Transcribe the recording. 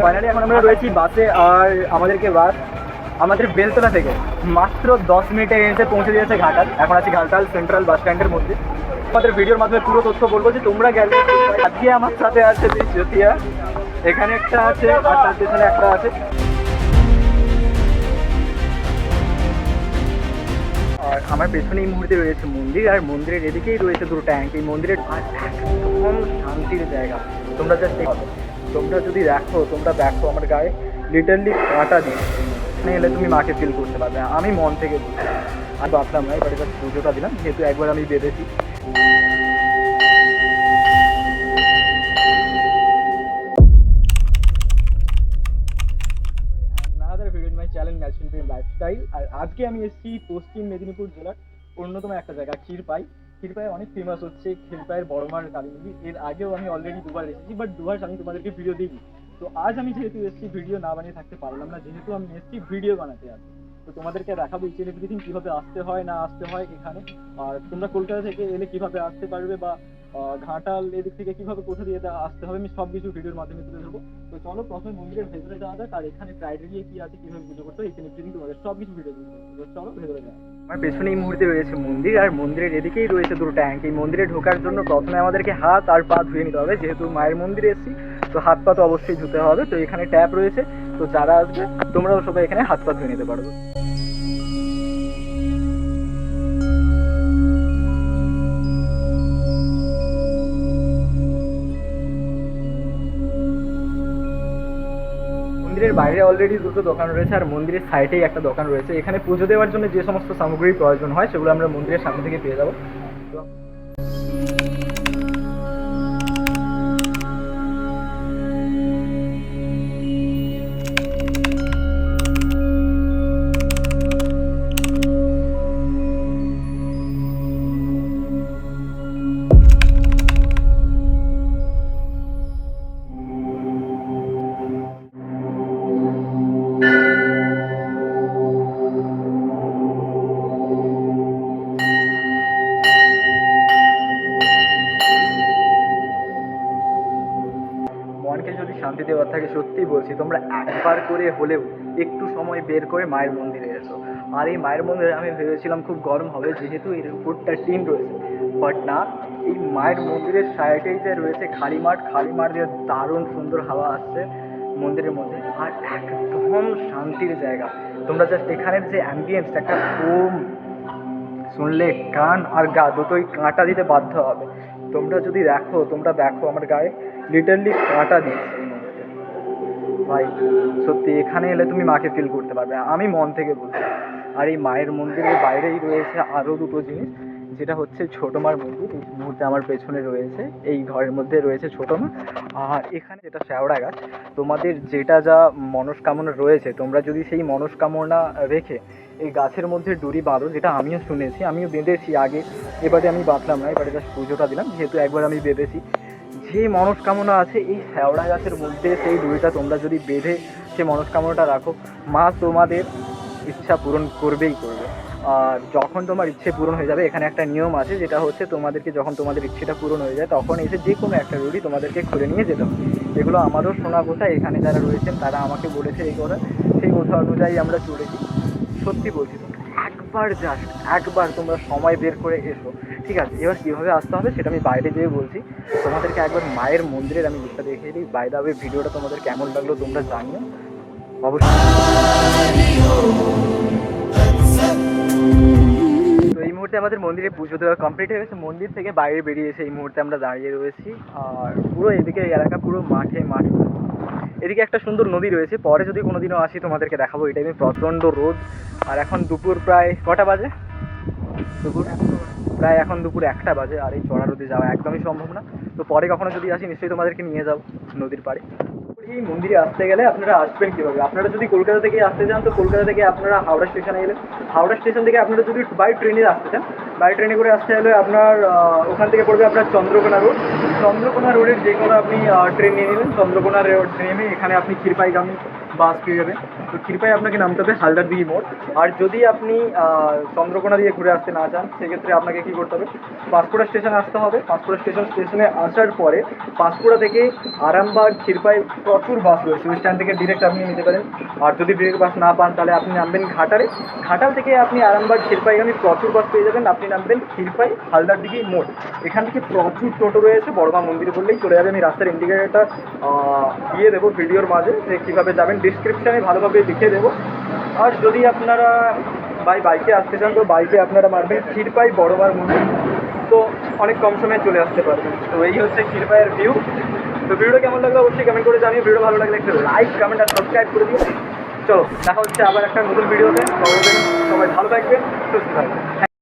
Finally এখন আমরা রয়েছি বাসে, আর আমাদেরকে বাস আমাদের বেলতলা থেকে মাত্র 10 মিনিটে এসে পৌঁছে দিয়েছে ঘাটাল। এখন আছি ঘাটাল সেন্ট্রাল বাস স্ট্যান্ডের মধ্যে। আমাদের ভিডিওর মাধ্যমে পুরো তথ্য বলবো যে তোমরা গেলে। আজকে আমার সাথে আছে জ্যোতিয়া, এখানে একটা আছে আর তার পেছনে একটা আছে। আর আমার পেছনে এই মুহূর্তে রয়েছে মন্দির, আর মন্দিরের এদিকেই রয়েছে দুটো ট্যাঙ্ক। এই মন্দিরের একদম শান্তির জায়গা। তোমরা জাস্ট তোমরা যদি তোমরা দেখো আমার গায়ে লিটারলি কাঁটা দিয়ে এলে তুমি মাকে ফিল করতে পারবে। আমি মন থেকে বলছি, আর ভাবলাম না, এবারে জাস্ট পুজোটা দিলাম, যেহেতু একবার আমি বেঁধেছি। লাইফস্টাইল। আর আজকে আমি এসেছি পশ্চিম মেদিনীপুর জেলার অন্যতম একটা জায়গা ক্ষীরপাই। ক্ষীরপাই অনেক ফেমাস হচ্ছে ক্ষীরপাইয়ের বড়মার কালী মন্দির। এর আগেও আমি অলরেডি দুবার এসেছি, বাট দুবার আমি তোমাদেরকে ভিডিও দিইনি। তো আজ আমি যেহেতু এসেছি ভিডিও না বানিয়ে থাকতে পারলাম না, যেহেতু আমি এসেছি ভিডিও বানাতে। আর তো তোমাদেরকে দেখাবো ইচ এন্ড এভরিথিং, কীভাবে আসতে হয় না আসতে হয় এখানে। আর তোমরা কলকাতা থেকে এলে কীভাবে আসতে পারবে, বা ঘাটাল এদিক থেকে কীভাবে কোথা দিয়ে আসতে হবে, আমি সব কিছু ভিডিওর মাধ্যমে তুলে ধরবো। তো চলো প্রথমে মন্দিরের ভেতরে যাওয়া যাক, আর এখানে ক্রাইটেরিয়া কী আছে, কীভাবে পুজো করতে হয়, এখানে তোমাদের সব কিছু ভিডিও দিতে হবে। তো চলো ভেতরে যাওয়া। আমার পেছনে এই মুহূর্তে রয়েছে মন্দির, আর মন্দিরের এদিকেই রয়েছে দুটো ট্যাঙ্ক। এই মন্দিরে ঢোকার জন্য প্রথমে আমাদেরকে হাত আর পা ধুয়ে নিতে হবে, যেহেতু মায়ের মন্দিরে এসেছি তো হাত পা তো অবশ্যই ধুতে হবে। তো এখানে ট্যাপ রয়েছে, তো যারা আসবে তোমরাও সবাই এখানে হাত পা ধুয়ে নিতে পারবে। মন্দিরের বাইরে অলরেডি দুটো দোকান রয়েছে, আর মন্দিরের সাইডেই একটা দোকান রয়েছে। এখানে পুজো দেওয়ার জন্য যে সমস্ত সামগ্রীর প্রয়োজন হয় সেগুলো আমরা মন্দিরের সামনে থেকে পেয়ে যাবো। মনকে যদি শান্তি দেওয়ার থাকে, সত্যিই বলছি, তোমরা একবার করে হলেও একটু সময় বের করে মায়ের মন্দিরে এসো। আর এই মায়ের মন্দিরে আমি ভেবেছিলাম খুব গরম হবে, যেহেতু এর উপরটা টিন রয়েছে, বাট না। এই মায়ের মন্দিরের সাইডেই যে রয়েছে খালি মাঠ দিয়ে দারুণ সুন্দর হাওয়া আসছে মন্দিরের মধ্যে, আর একদম শান্তির জায়গা। তোমরা জাস্ট এখানের যে অ্যাম্বিয়েন্স, একটা ওম শুনলে কান আর গা দুটোই কাঁটা দিতে বাধ্য হবে। তোমরা দেখো আমার গায়ে লিটারলি কাঁটা দিচ্ছে এই মুহূর্তে। ভাই সত্যি এখানে এলে তুমি মাকে ফিল করতে পারবে, আমি মন থেকে বলছি। আর এই মায়ের মন্দিরের বাইরেই রয়েছে আরও দুটো জিনিস, যেটা হচ্ছে ছোটো মার মন্দির। এই মুহূর্তে আমার পেছনে রয়েছে, এই ঘরের মধ্যে রয়েছে ছোটো মা। আর এখানে যেটা শ্যাওড়া গাছ, তোমাদের যেটা যা মনস্কামনা রয়েছে, তোমরা যদি সেই মনস্কামনা রেখে এই গাছের মধ্যে ডুরি বাঁধো, যেটা আমিও শুনেছি, আমিও বেঁধেছি আগে, এবারে আমি বাঁধলাম না, এবারে জাস্ট পুজোটা দিলাম, যেহেতু একবার আমি বেঁধেছি। যে মনস্কামনা আছে এই শ্যাওড়া গাছের মধ্যে, সেই ডুরিটা তোমরা যদি বেঁধে সে মনস্কামনাটা রাখো, মা তোমাদের ইচ্ছা পূরণ করবেই করবে। আর যখন তোমার ইচ্ছে পূরণ হয়ে যাবে, এখানে একটা নিয়ম আছে, যেটা হচ্ছে তোমাদেরকে যখন তোমাদের ইচ্ছেটা পূরণ হয়ে যায়, তখন এসে যে কোনো একটা ডুরি তোমাদেরকে খুলে নিয়ে যেতে হবে। এগুলো আমারও শোনা কথা, এখানে যারা রয়েছেন তারা আমাকে বলেছে এই কথা, সেই কথা অনুযায়ী আমরা চলেছি। সত্যি বলছি, একবার তোমরা সময় বের করে এসো, ঠিক আছে? এবার কীভাবে আসতে হবে সেটা আমি বাইরে যেয়ে বলছি। তোমাদেরকে একবার মায়ের মন্দিরের আমি দিকটা দেখিয়ে দিই। বাই দ্য ওয়ে, ভিডিওটা তোমাদের কেমন লাগলো তোমরা জানিও অবশ্যই। তো এই মুহূর্তে আমাদের মন্দিরে পুজো দেওয়া কমপ্লিট হয়ে গেছে। মন্দির থেকে বাইরে বেরিয়ে এসে এই মুহূর্তে আমরা দাঁড়িয়ে রয়েছি, আর পুরো এদিকে এলাকা পুরো মাঠ। এদিকে একটা সুন্দর নদী রয়েছে, পরে যদি কোনোদিনও আসি তোমাদেরকে দেখাবো। এই টাইমে প্রচণ্ড রোদ, আর এখন দুপুর প্রায় কটা বাজে? এখন দুপুর 1টা বাজে, আর এই চড়া রোদে যাওয়া একদমই সম্ভব না। তো পরে কখনো যদি আসি নিশ্চয়ই তোমাদেরকে নিয়ে যাবো নদীর পাড়ে। এই মন্দিরে আসতে গেলে আপনারা আসবেন কীভাবে? আপনারা যদি কলকাতা থেকে আসতে চান, তো কলকাতা থেকে আপনারা হাওড়া স্টেশনে এলেন। হাওড়া স্টেশন থেকে আপনারা যদি বাই ট্রেনে আসতে চান, বাই ট্রেনে করে আসতে হলে আপনার ওখান থেকে পড়বে আপনার চন্দ্রকোনা রোডের যে কোনো আপনি ট্রেন নিয়ে নিলেন। চন্দ্রকোনা রোড নেমে এখানে আপনি বাস পেয়ে যাবেন। তো ক্ষীরপাই আপনাকে নামতে হবে হালদারদিঘি মোড়। আর যদি আপনি চন্দ্রকোনা দিয়ে ঘুরে আসতে না চান সেক্ষেত্রে আপনাকে কী করতে হবে, পাঁশকুড়া স্টেশনে আসতে হবে। পাঁশকুড়া স্টেশনে আসার পরে পাঁশকুড়া থেকে আরামবাগ ক্ষীরপাই প্রচুর বাস রয়েছে, ওই স্ট্যান্ড থেকে ডিরেক্ট আপনি নিতে পারেন। আর যদি ডিরেক্ট বাস না পান তাহলে আপনি নামবেন ঘাটালে। ঘাটাল থেকে আপনি আরামবাগ ক্ষীরপাইগামী প্রচুর বাস পেয়ে যাবেন। আপনি নামবেন ক্ষীরপাই হালদারদিঘি মোড়। এখান থেকে প্রচুর টোটো রয়েছে, বড়মা মন্দিরে বললেই চলে যাবে। আমি রাস্তার ইন্ডিকেটারটা দিয়ে দেবো ভিডিওর মাঝে, যে কীভাবে যাবেন ডিসক্রিপশানে ভালোভাবে লিখে দেবো। আর যদি আপনারা বাইকে আসতে চান তো বাইকে আপনারা মারবেন ক্ষীরপাই বড়মার মন্দির, তো অনেক কম সময়ে চলে আসতে পারবেন। তো এই হচ্ছে ক্ষীরপাইয়ের ভিউ। তো ভিডিওটা কেমন লাগলো অবশ্যই কমেন্ট করে জানিয়ে, ভিডিও ভালো লাগলে একটা লাইক কমেন্ট আর সাবস্ক্রাইব করে দিও। চলো দেখা হচ্ছে আবার একটা নতুন ভিডিওতে। সবাই ভালো থাকবেন, সুস্থ থাকবেন।